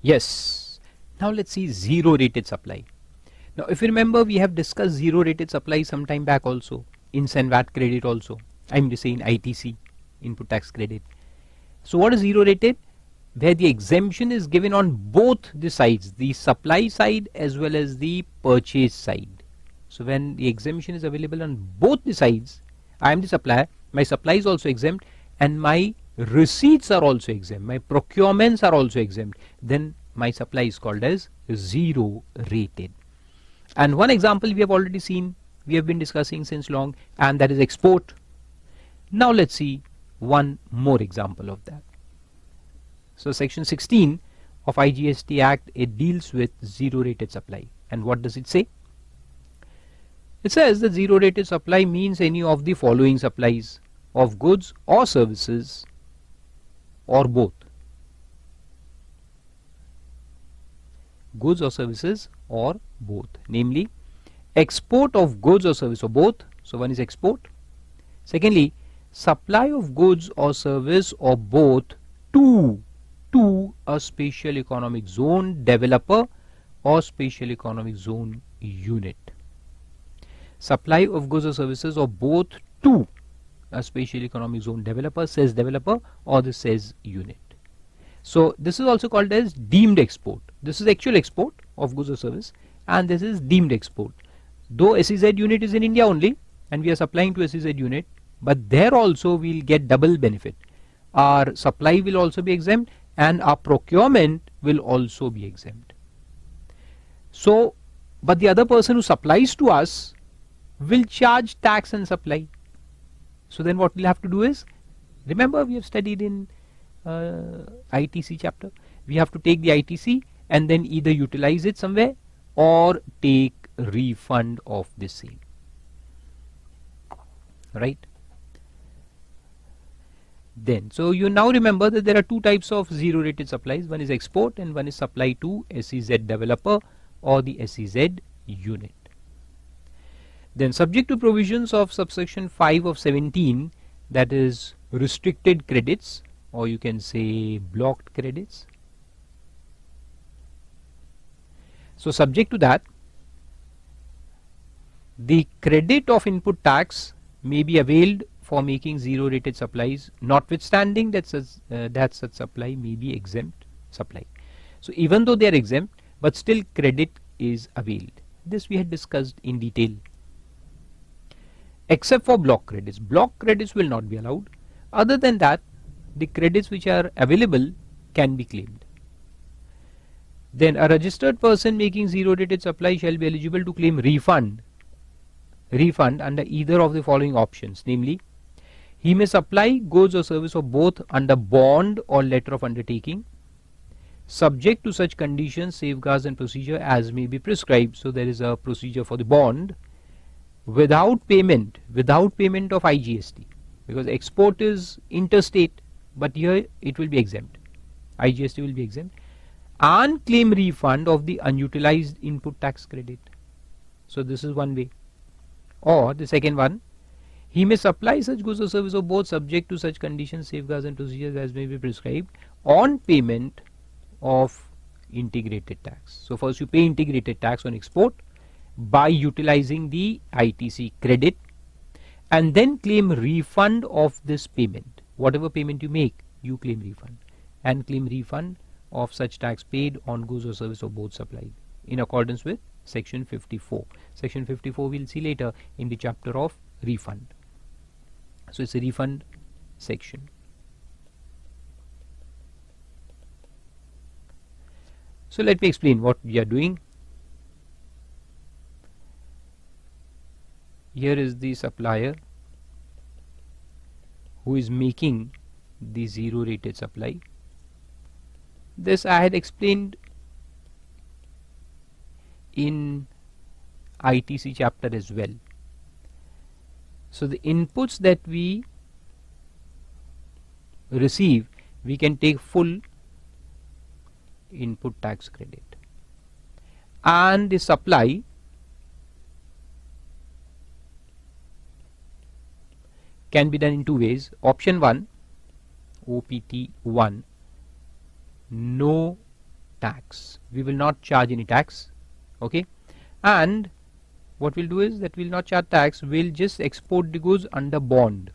Yes. Now let's see zero rated supply. Now if you remember, we have discussed zero rated supply some time back also, in and VAT credit also. I'm just saying ITC, input tax credit. So what is zero rated? Where the exemption is given on both the sides, the supply side as well as the purchase side. So when the exemption is available on both the sides, I am the supplier, my supply is also exempt and my receipts are also exempt, my procurements are also exempt, then my supply is called as zero rated. And one example we have already seen, we have been discussing since long, and that is export. Now let's see one more example of that. So section 16 of IGST Act, it deals with zero rated supply. And what does it say? It says that zero rated supply means any of the following supplies of goods or services or both. Goods or services or both, namely export of goods or service or both. So one is export. Secondly, supply of goods or service or both to a special economic zone developer or special economic zone unit. Supply of goods or services or both to a special economic zone developer, says developer, or this says unit. So this is also called as deemed export. This is actual export of goods or service, and this is deemed export. Though SEZ unit is in India only and we are supplying to SEZ unit, but there also we will get double benefit. Our supply will also be exempt and our procurement will also be exempt. So, but the other person who supplies to us will charge tax and supply. So then what we'll have to do is, remember we have studied in ITC chapter, we have to take the ITC and then either utilize it somewhere or take refund of the same. Right? Then, so you now remember that there are two types of zero rated supplies. One is export and one is supply to SEZ developer or the SEZ unit. Then subject to provisions of subsection 5 of 17, that is restricted credits, or you can say blocked credits. So subject to that, the credit of input tax may be availed for making zero rated supplies, notwithstanding that such supply may be exempt supply. So even though they are exempt, but still credit is availed. This we had discussed in detail. Except for block credits. Block credits will not be allowed. Other than that, the credits which are available can be claimed. Then a registered person making zero rated supply shall be eligible to claim refund under either of the following options, namely, he may supply goods or service or both under bond or letter of undertaking, subject to such conditions, safeguards and procedure as may be prescribed. So there is a procedure for the bond, without payment of IGST, because export is interstate, but here it will be exempt, IGST will be exempt, and claim refund of the unutilized input tax credit. So this is one way. Or the second one, he may supply such goods or service or both subject to such conditions, safeguards and procedures as may be prescribed on payment of integrated tax. So first you pay integrated tax on export by utilizing the ITC credit, and then claim refund of this payment. Whatever payment you make, you claim refund, and claim refund of such tax paid on goods or service or both supplied in accordance with section 54. Section 54 we'll see later in the chapter of refund. So it's a refund section. So let me explain what we are doing. Here is the supplier who is making the zero rated supply. This I had explained in ITC chapter as well. So the inputs that we receive, we can take full input tax credit, and the supply can be done in two ways. Option 1, OPT 1, no tax. We will not charge any tax. Okay, and what we'll do is that we'll not charge tax, we'll just export the goods under bond.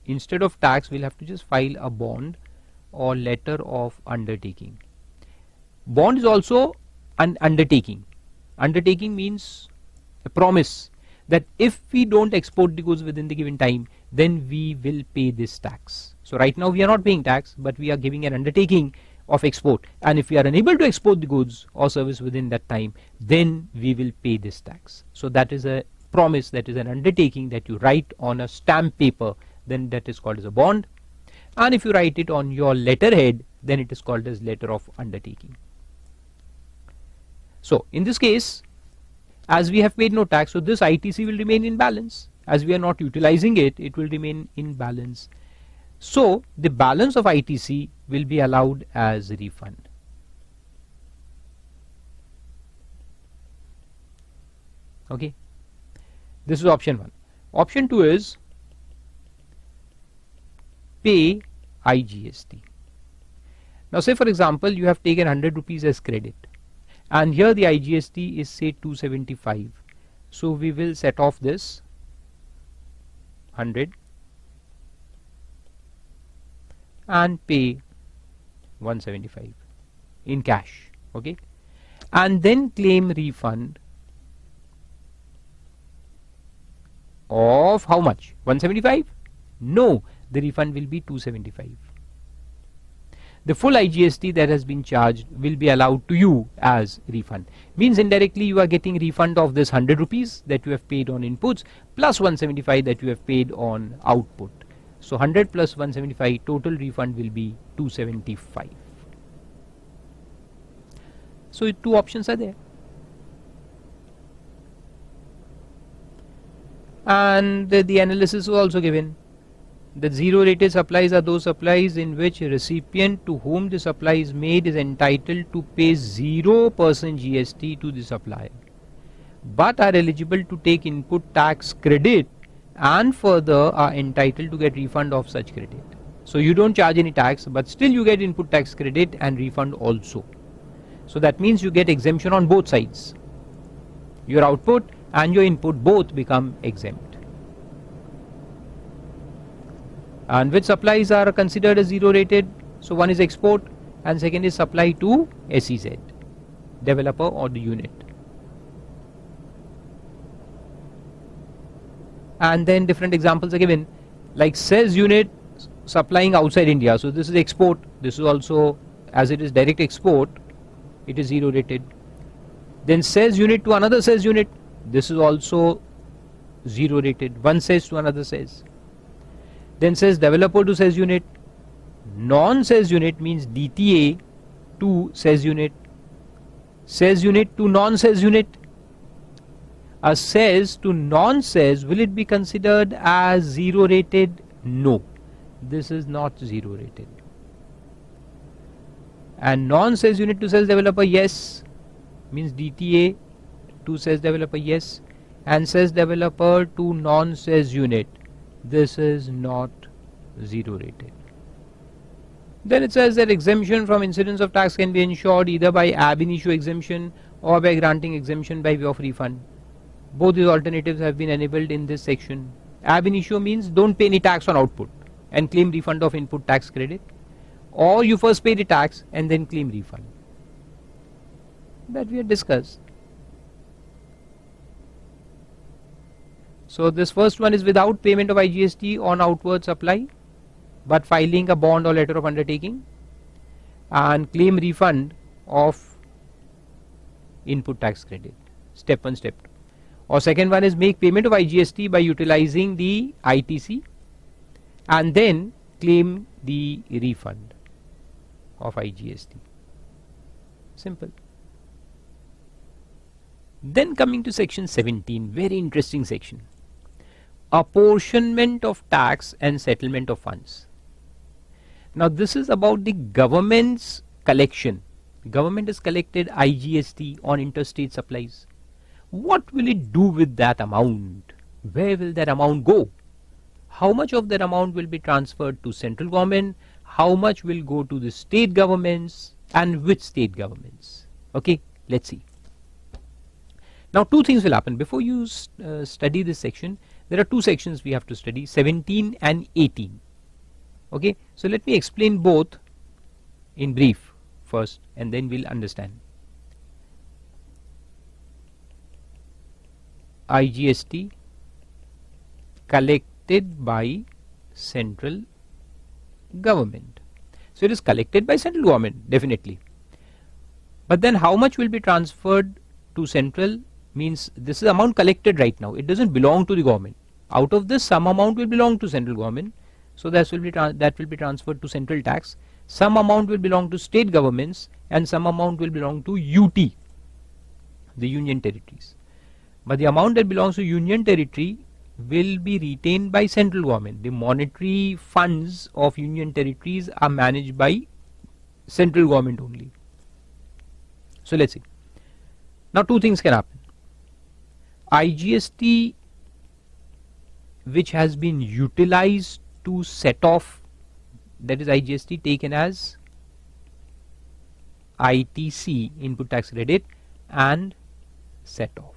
Instead of tax, we'll have to just file a bond or letter of undertaking. Bond is also an undertaking. Undertaking means a promise that if we don't export the goods within the given time, then we will pay this tax. So right now we are not paying tax, but we are giving an undertaking of export, and if we are unable to export the goods or service within that time, then we will pay this tax. So that is a promise, that is an undertaking that you write on a stamp paper, then that is called as a bond. And if you write it on your letterhead, then it is called as letter of undertaking. So in this case, as we have paid no tax, so this ITC will remain in balance. As we are not utilizing it, it will remain in balance. So the balance of ITC will be allowed as refund. Okay, this is option 1. Option 2 is pay IGST. Now say for example you have taken 100 rupees as credit, and here the IGST is say 275. So we will set off this 100 and pay 175 in cash. Okay, and then claim refund of how much? 175? No, the refund will be 275. The full IGST that has been charged will be allowed to you as refund. Means indirectly you are getting refund of this 100 rupees that you have paid on inputs plus 175 that you have paid on output. So 100 plus 175, total refund will be 275. So 2 options are there. And the analysis was also given. The zero rated supplies are those supplies in which a recipient to whom the supply is made is entitled to pay 0% GST to the supplier, but are eligible to take input tax credit and further are entitled to get refund of such credit. So you don't charge any tax, but still you get input tax credit and refund also. So that means you get exemption on both sides. Your output and your input both become exempt. And which supplies are considered as zero rated? So one is export and second is supply to SEZ, developer or the unit. And then different examples are given, like SEZ unit supplying outside India. So this is export. This is also, as it is direct export, it is zero rated. Then SEZ unit to another SEZ unit. This is also zero rated. One SEZ to another SEZ. Then SEZ developer to SEZ unit. Non-SEZ unit means DTA to SEZ unit. SEZ unit to non-SEZ unit. A SEZ to non-SEZ, will it be considered as zero rated? No, this is not zero rated. And non-SEZ unit to SEZ developer, yes, means DTA to SEZ developer, yes, and SEZ developer to non-SEZ unit, this is not zero rated. Then it says that exemption from incidence of tax can be ensured either by ab initio exemption or by granting exemption by way of refund. Both these alternatives have been enabled in this section. Ab initio means don't pay any tax on output and claim refund of input tax credit, or you first pay the tax and then claim refund. That we have discussed. So this first one is without payment of IGST on outward supply, but filing a bond or letter of undertaking and claim refund of input tax credit. Step 1, step 2. Or second one is make payment of IGST by utilizing the ITC and then claim the refund of IGST. Simple. Then coming to section 17, very interesting section. Apportionment of tax and settlement of funds. Now this is about the government's collection. Government has collected IGST on interstate supplies. What will it do with that amount? Where will that amount go? How much of that amount will be transferred to central government? How much will go to the state governments? and which state governments. Okay, let's see. Now two things will happen before you study this section. There are two sections we have to study, 17 and 18. Okay, so let me explain both in brief first and then we'll understand. IGST collected by central government. So it is collected by central government, definitely. But then how much will be transferred to central? Means this is amount collected right now. It doesn't belong to the government. Out of this, some amount will belong to central government. So that will be transferred to central tax. Some amount will belong to state governments and some amount will belong to UT, the union territories. But the amount that belongs to union territory will be retained by central government. The monetary funds of union territories are managed by central government only. So let's see. Now two things can happen. IGST which has been utilized to set off, that is IGST taken as ITC, input tax credit, and set off,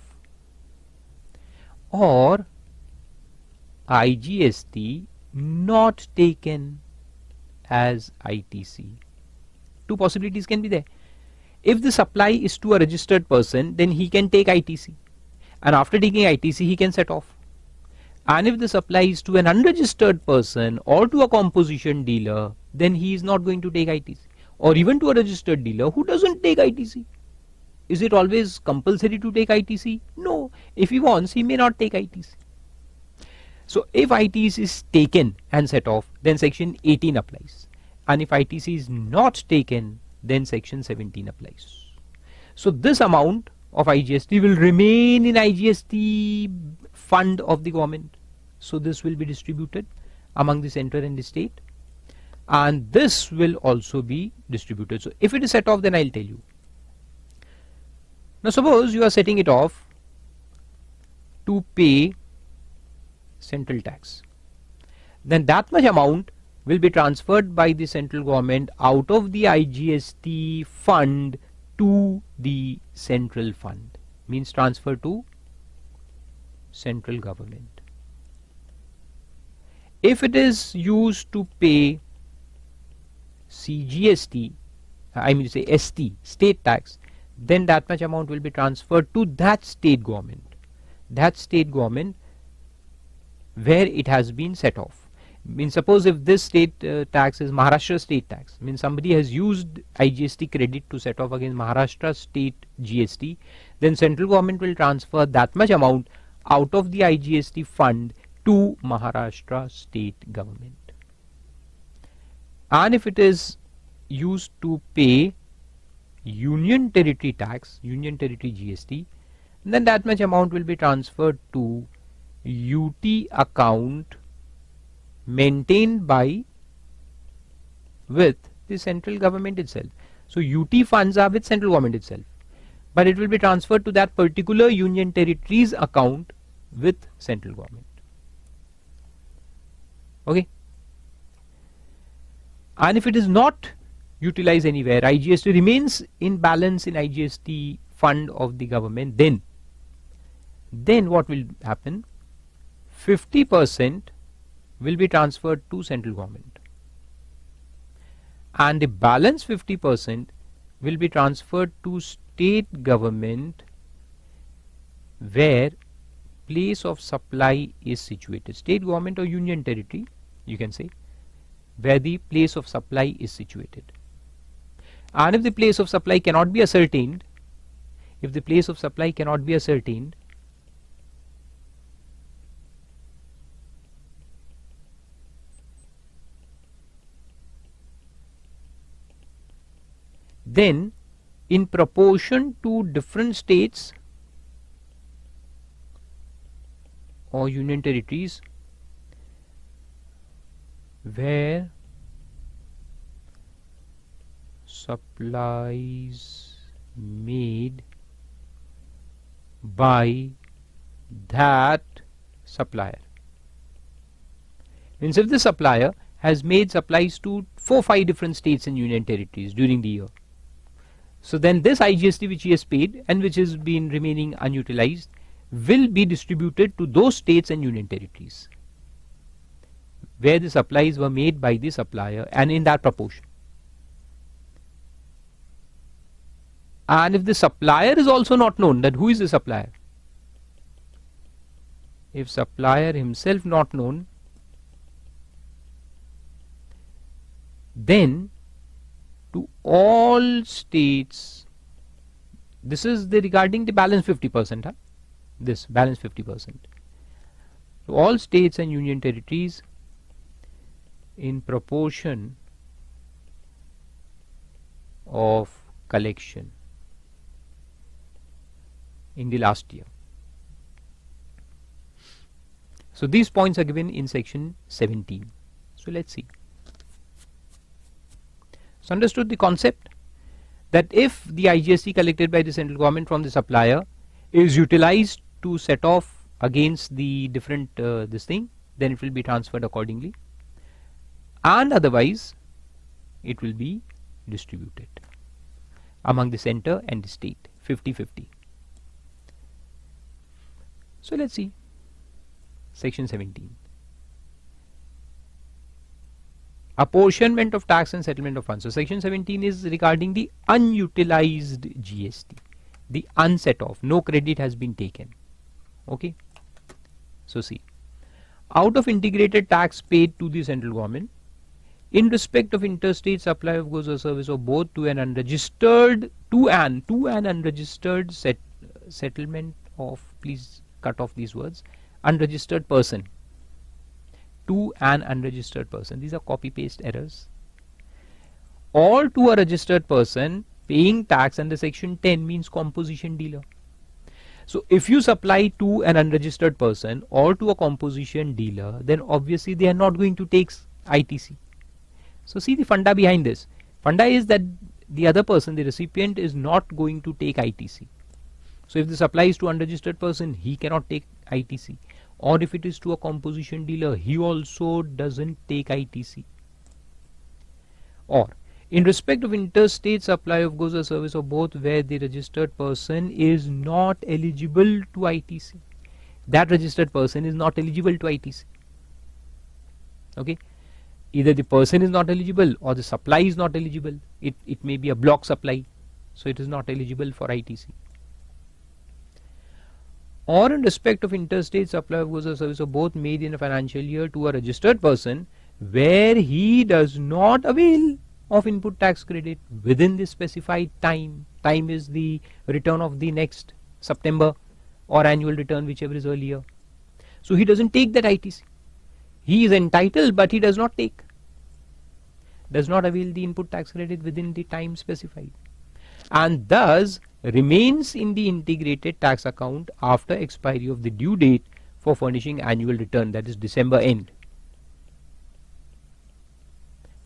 or IGST not taken as ITC. Two possibilities can be there. If the supply is to a registered person, then he can take ITC, and after taking ITC he can set off. And if the supply is to an unregistered person or to a composition dealer, then he is not going to take ITC, or even to a registered dealer who doesn't take ITC. Is it always compulsory to take ITC? No. If he wants, he may not take ITC. So if ITC is taken and set off, then section 18 applies. And if ITC is not taken, then section 17 applies. So this amount of IGST will remain in IGST fund of the government. So this will be distributed among the center and the state, and this will also be distributed. So if it is set off, then I'll tell you. Now suppose you are setting it off to pay central tax, then that much amount will be transferred by the central government out of the IGST fund to the central fund, means transfer to central government. If it is used to pay CGST, I mean to say ST, state tax, then that much amount will be transferred to that state government where it has been set off. Means suppose if this state tax is Maharashtra state tax, means somebody has used IGST credit to set off against Maharashtra state GST, then central government will transfer that much amount out of the IGST fund to Maharashtra state government. And if it is used to pay union territory tax, union territory GST, then that much amount will be transferred to UT account maintained by with the central government itself. So UT funds are with central government itself, but it will be transferred to that particular union territory's account with central government. Okay. And if it is not utilized anywhere, IGST remains in balance in IGST fund of the government, then what will happen? 50% will be transferred to central government, and the balance 50% will be transferred to state government where place of supply is situated. State government or union territory, you can say, where the place of supply is situated. And if the place of supply cannot be ascertained, then in proportion to different states or union territories where supplies made by that supplier, means if the supplier has made supplies to 4-5 different states and union territories during the year, So then this IGST which he has paid and which has been remaining unutilized will be distributed to those states and union territories where the supplies were made by the supplier and in that proportion. And if the supplier is also not known, that who is the supplier? If supplier himself not known, then to all states, this is the regarding the balance 50%, huh? This balance 50%. To all states and union territories in proportion of collection in the last year. So these points are given in section 17. So let's see. So understood the concept that if the IGST collected by the central government from the supplier is utilized to set off against the different this thing, then it will be transferred accordingly, and otherwise it will be distributed among the center and the state 50-50. So let's see section 17. Apportionment of tax and settlement of funds. So section 17 is regarding the unutilized GST, the unset off, no credit has been taken. Okay. So see, out of integrated tax paid to the central government in respect of interstate supply of goods or service or both to an unregistered unregistered settlement of, please cut off these words, unregistered person, to an unregistered person. These are copy paste errors. Or to a registered person paying tax under section 10 means composition dealer. So if you supply to an unregistered person or to a composition dealer, then obviously they are not going to take ITC. So see the funda behind this. Funda is that the other person, the recipient, is not going to take ITC. So if the supply is to unregistered person, he cannot take ITC. Or if it is to a composition dealer, he also doesn't take ITC. Or in respect of interstate supply of goods or service or both where the registered person is not eligible to ITC, that registered person is not eligible to ITC. Okay, either the person is not eligible or the supply is not eligible. It may be a block supply, so it is not eligible for ITC. Or in respect of interstate supply of goods or service or both made in a financial year to a registered person where he does not avail of input tax credit within the specified time. Time is the return of the next September or annual return, whichever is earlier. So he doesn't take that ITC. He is entitled, but he does not take, does not avail the input tax credit within the time specified, and thus remains in the integrated tax account after expiry of the due date for furnishing annual return, that is December end,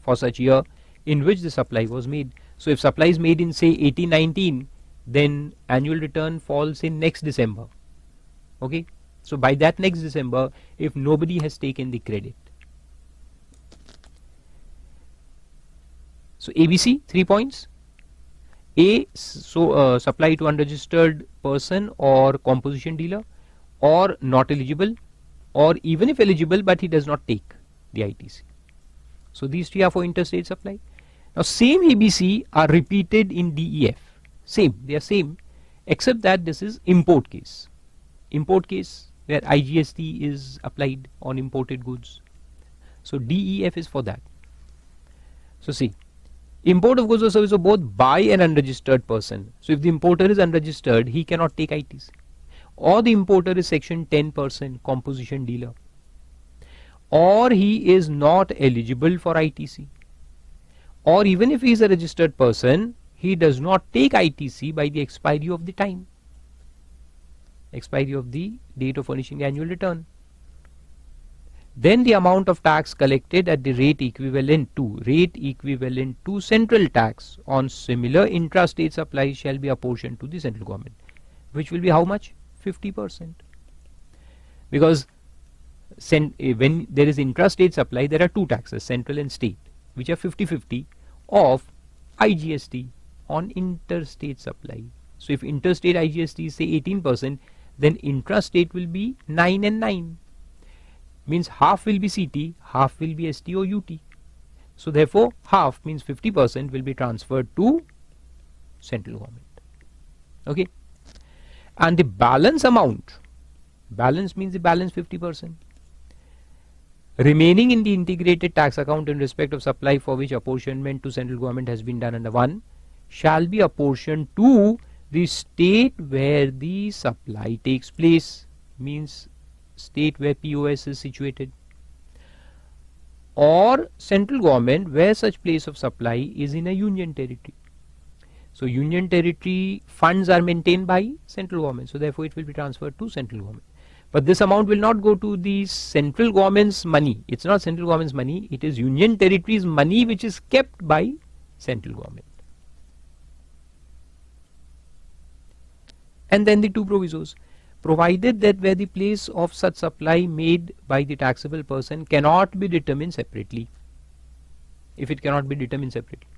for such year in which the supply was made. So if supply is made in say 18-19, then annual return falls in next December. Okay, so by that next December, if nobody has taken the credit. So ABC, 3 points. A, so supply to unregistered person or composition dealer, or not eligible, or even if eligible but he does not take the ITC. So these three are for interstate supply. Now same ABC are repeated in DEF. Same, they are same, except that this is import case. Import case where IGST is applied on imported goods. So DEF is for that. So see, import of goods or service or both by an unregistered person. So if the importer is unregistered, he cannot take ITC. Or the importer is section 10 person, composition dealer. Or he is not eligible for ITC. Or even if he is a registered person, he does not take ITC by the expiry of the time. Expiry of the date of furnishing annual return. Then the amount of tax collected at the rate equivalent to central tax on similar intrastate supplies shall be apportioned to the central government, which will be how much? 50%. Because when there is intrastate supply, there are two taxes, central and state, which are 50-50 of IGST on interstate supply. So if interstate IGST is say 18%, then intrastate will be 9 and 9. Means half will be CT, half will be ST or UT. So therefore half means 50% will be transferred to central government. Okay. And the balance amount, balance means the balance 50%, remaining in the integrated tax account in respect of supply for which apportionment to central government has been done under 1 shall be apportioned to the state where the supply takes place, means state where POS is situated, or central government where such place of supply is in a union territory. So union territory funds are maintained by central government, so therefore it will be transferred to central government. But this amount will not go to the central government's money. It's not central government's money, it is union territory's money which is kept by central government. And then the two provisos. Provided that where the place of such supply made by the taxable person cannot be determined separately. If it cannot be determined separately,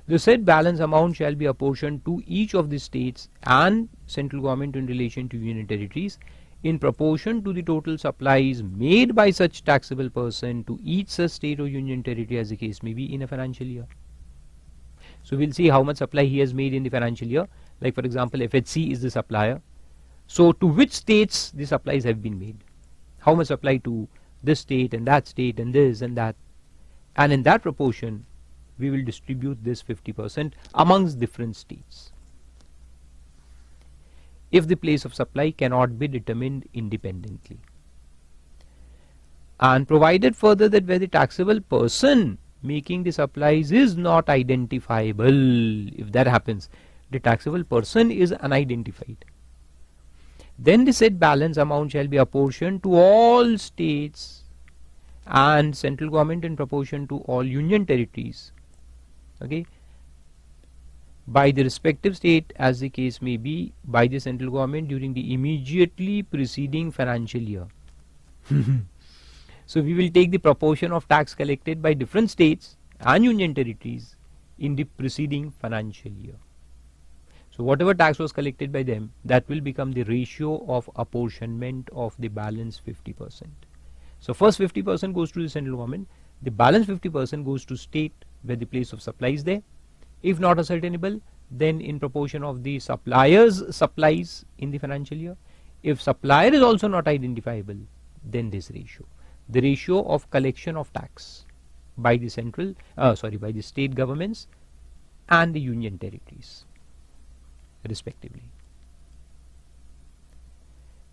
the said balance amount shall be apportioned to each of the states and central government in relation to union territories in proportion to the total supplies made by such taxable person to each such state or union territory as the case may be in a financial year. So we'll see how much supply he has made in the financial year. Like for example, FHC is the supplier. So to which states the supplies have been made? How much supply to this state and that state and this and that? And in that proportion, we will distribute this 50% amongst different states. If the place of supply cannot be determined independently. And provided further that where the taxable person making the supplies is not identifiable, if that happens, the taxable person is unidentified, then the said balance amount shall be apportioned to all states and central government in proportion to all union territories, okay, by the respective state as the case may be by the central government during the immediately preceding financial year. So we will take the proportion of tax collected by different states and union territories in the preceding financial year. So whatever tax was collected by them, that will become the ratio of apportionment of the balance 50%. So first 50% goes to the central government, the balance 50% goes to state where the place of supply is there. If not ascertainable, then in proportion of the supplier's supplies in the financial year. If supplier is also not identifiable, then this ratio, the ratio of collection of tax by the by the state governments and the union territories respectively.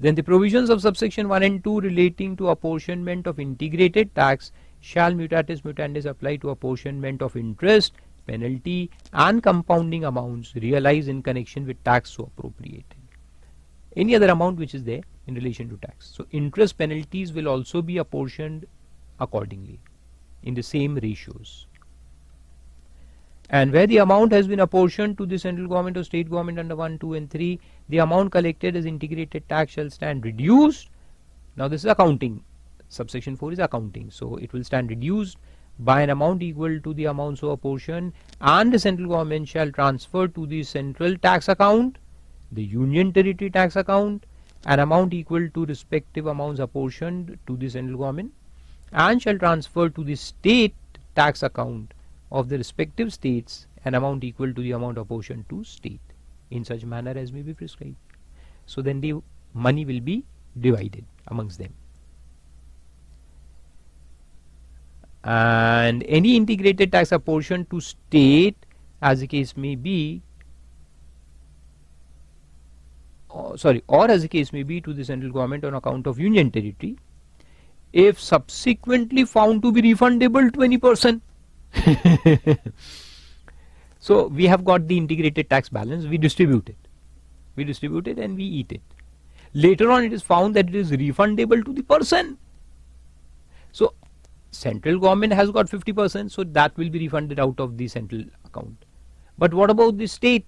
Then the provisions of subsection 1 and 2 relating to apportionment of integrated tax shall mutatis mutandis apply to apportionment of interest, penalty and compounding amounts realized in connection with tax so appropriated. Any other amount which is there in relation to tax. So interest penalties will also be apportioned accordingly in the same ratios. And where the amount has been apportioned to the central government or state government under 1, 2 and 3, the amount collected as integrated tax shall stand reduced. Now this is accounting. Subsection 4 is accounting. So it will stand reduced by an amount equal to the amount so apportioned, and the central government shall transfer to the central tax account, the union territory tax account, an amount equal to respective amounts apportioned to the central government, and shall transfer to the state tax account of the respective states an amount equal to the amount apportioned to state in such manner as may be prescribed. So then the money will be divided amongst them. And any integrated tax apportioned to state as the case may be, or as the case may be to the central government on account of union territory, if subsequently found to be refundable 20%. So we have got the integrated tax balance, we distribute it and we eat it. Later on it is found that it is refundable to the person. So central government has got 50%, so that will be refunded out of the central account. But what about the state?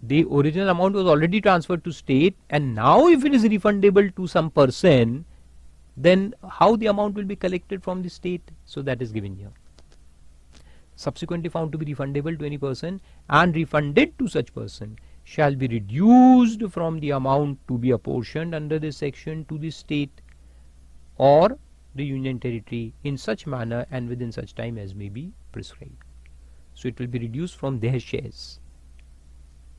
The original amount was already transferred to state, and now if it is refundable to some person, then how the amount will be collected from the state? So that is given here. subsequently found to be refundable to any person and refunded to such person shall be reduced from the amount to be apportioned under this section to the state or the union territory in such manner and within such time as may be prescribed. So it will be reduced from their shares,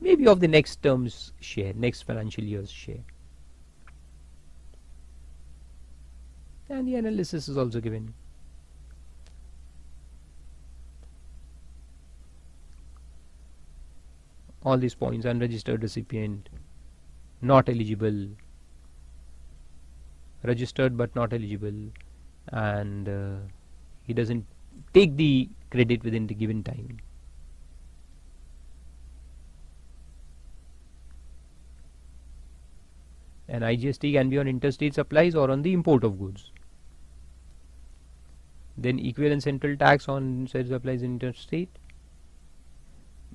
maybe of the next term's share, next financial year's share. And the analysis is also given. All these points: unregistered recipient, not eligible, registered but not eligible, and he doesn't take the credit within the given time. And IGST can be on interstate supplies or on the import of goods. Then equivalent central tax on such supplies in interstate,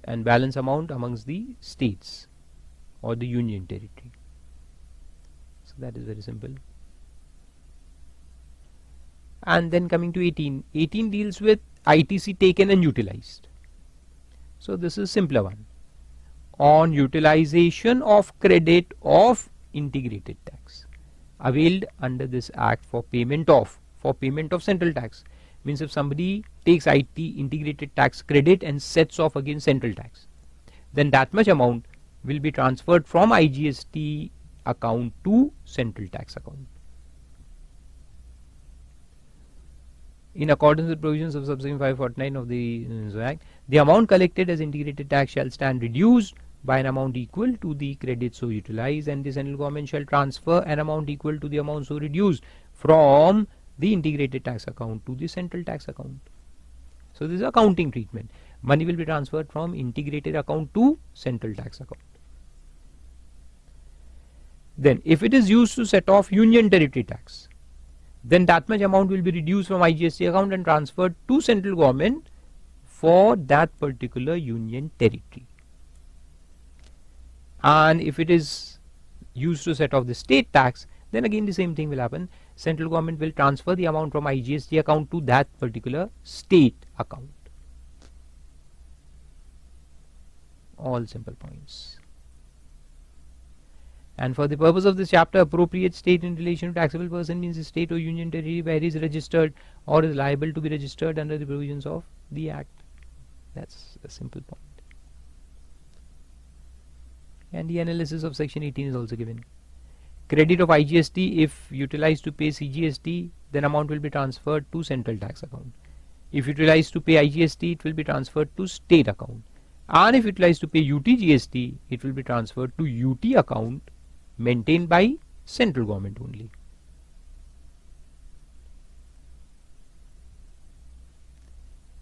and balance amount amongst the states or the union territory. So that is very simple. And then coming to 18. 18 deals with ITC taken and utilized. So this is simpler one. On utilization of credit of integrated tax availed under this act for payment of central tax. Means if somebody takes IT integrated tax credit and sets off against central tax, then that much amount will be transferred from IGST account to central tax account. In accordance with provisions of subsection 549 of the Act, the amount collected as integrated tax shall stand reduced by an amount equal to the credit so utilized, and the central government shall transfer an amount equal to the amount so reduced from the integrated tax account to the central tax account. So this is accounting treatment. Money will be transferred from integrated account to central tax account. Then if it is used to set off union territory tax, then that much amount will be reduced from IGST account and transferred to central government for that particular union territory. And if it is used to set off the state tax, then again the same thing will happen. Central government will transfer the amount from IGST account to that particular state account. All simple points. And for the purpose of this chapter, appropriate state in relation to taxable person means the state or union territory where he is registered or is liable to be registered under the provisions of the Act. That's a simple point. And the analysis of section 18 is also given. Credit of IGST, if utilized to pay CGST, then amount will be transferred to central tax account. If utilized to pay IGST, it will be transferred to state account. And if utilized to pay UTGST, it will be transferred to UT account maintained by central government only.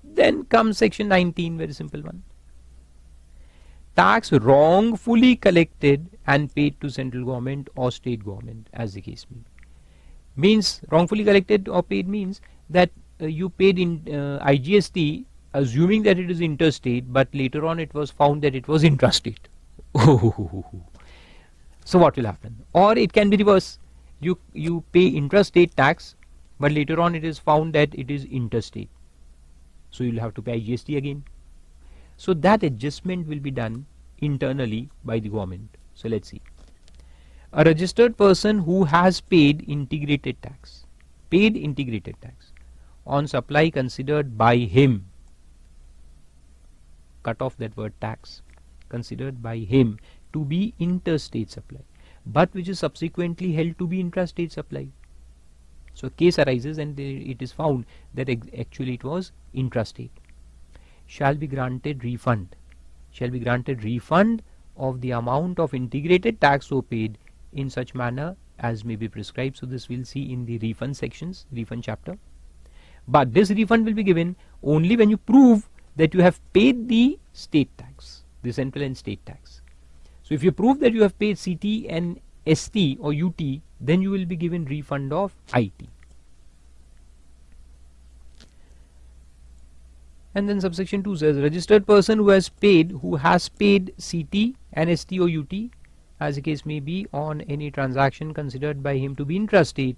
Then comes section 19, very simple one. Tax wrongfully collected and paid to central government or state government, as the case may be. Means wrongfully collected or paid means that you paid in IGST assuming that it is interstate, but later on it was found that it was intrastate. So what will happen? Or it can be reverse. You pay intrastate tax, but later on it is found that it is interstate. So you will have to pay IGST again. So that adjustment will be done internally by the government. So let's see. A registered person who has paid integrated tax on supply considered by him, cut off that word tax, considered by him to be interstate supply, but which is subsequently held to be intrastate supply. So case arises and it is found that actually it was intrastate. Shall be granted refund of the amount of integrated tax so paid in such manner as may be prescribed. So this we'll see in the refund sections, refund chapter. But this refund will be given only when you prove that you have paid the state tax, the central and state tax. So if you prove that you have paid CT and ST or UT, then you will be given refund of IT. And then subsection 2 says registered person who has paid CT and ST or UT, as the case may be, on any transaction considered by him to be intrastate,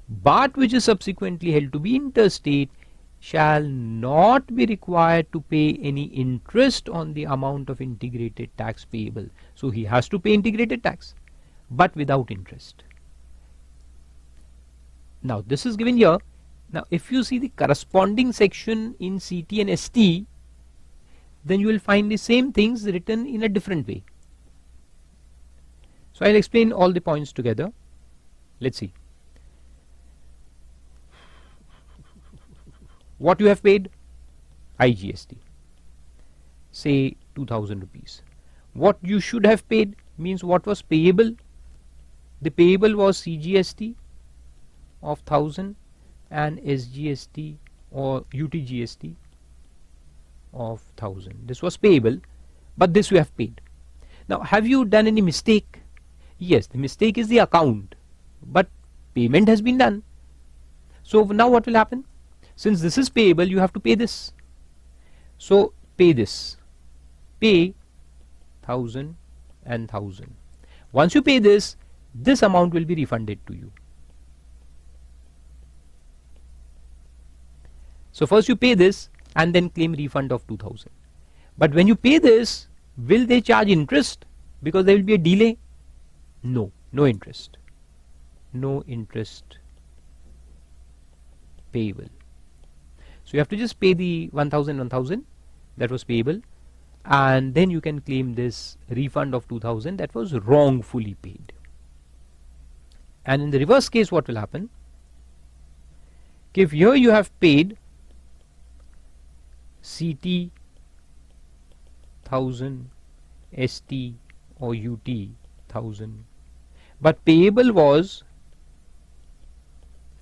but which is subsequently held to be interstate, shall not be required to pay any interest on the amount of integrated tax payable. So he has to pay integrated tax, but without interest. Now this is given here. Now if you see the corresponding section in CT and ST, then you will find the same things written in a different way. So I'll explain all the points together. Let's see. What you have paid? IGST. Say 2000 rupees. What you should have paid means what was payable. The payable was CGST of 1000 and SGST or UTGST of 1000. This was payable, but this you have paid. Now have you done any mistake? Yes, the mistake is the account, but payment has been done. So now what will happen? Since this is payable, you have to pay this. So pay this. Pay 1000 and 1000. Once you pay this, this amount will be refunded to you. So first you pay this and then claim refund of 2000. But when you pay this, will they charge interest? Because there will be a delay. No, no interest. No interest payable. So you have to just pay the 1000 that was payable, and then you can claim this refund of 2000 that was wrongfully paid. And in the reverse case, what will happen? If here you have paid CT 1000, ST or UT 1000, but payable was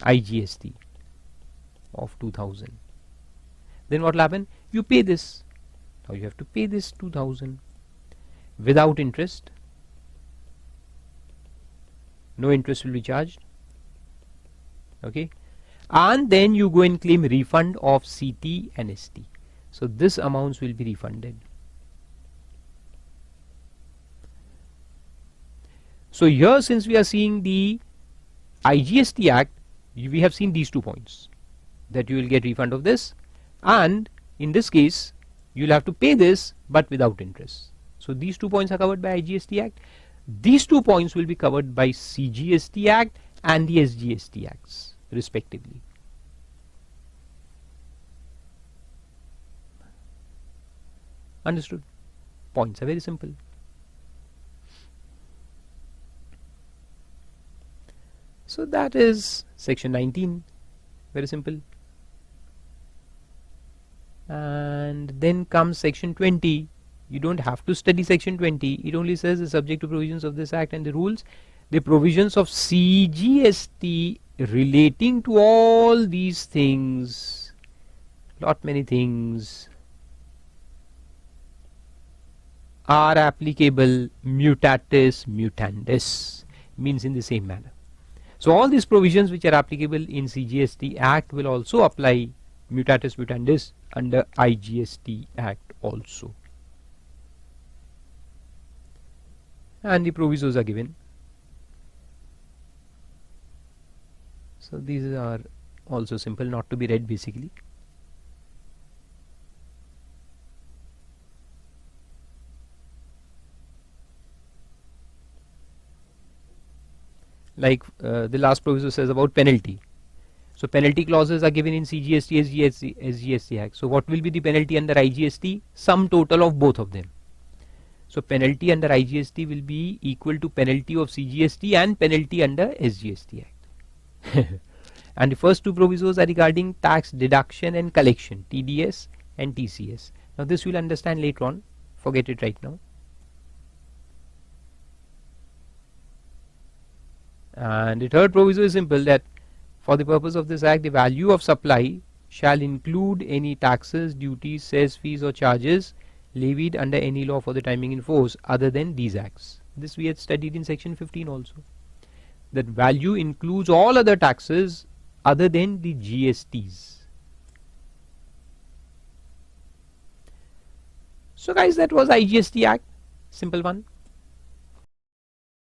IGST of 2000, then what will happen? You pay this. Now you have to pay this 2000 without interest. No interest will be charged. Okay, and then you go and claim refund of CT and ST. So this amounts will be refunded. So here, since we are seeing the IGST Act, we have seen these 2 points, that you will get refund of this, and in this case you will have to pay this but without interest. So these 2 points are covered by IGST Act. These 2 points will be covered by CGST Act and the SGST Acts respectively. Understood? Points are very simple. So that is section 19, very simple. And then comes section 20. You don't have to study section 20. It only says the subject to provisions of this act and the rules. The provisions of CGST relating to all these things, many things, are applicable mutatis mutandis, means in the same manner. So all these provisions which are applicable in CGST Act will also apply mutatis mutandis under IGST Act also. And the provisos are given. So these are also simple, not to be read basically. Like the last proviso says about penalty. So penalty clauses are given in CGST, SGST Act. So what will be the penalty under IGST? Sum total of both of them. So penalty under IGST will be equal to penalty of CGST and penalty under SGST Act. And the first 2 provisos are regarding tax deduction and collection, TDS and TCS. Now this you will understand later on. Forget it right now. And the third proviso is simple, that for the purpose of this act, the value of supply shall include any taxes, duties, cess, fees or charges levied under any law for the timing in force other than these acts. This we had studied in section 15 also. That value includes all other taxes other than the GSTs. So guys, that was IGST Act, simple one.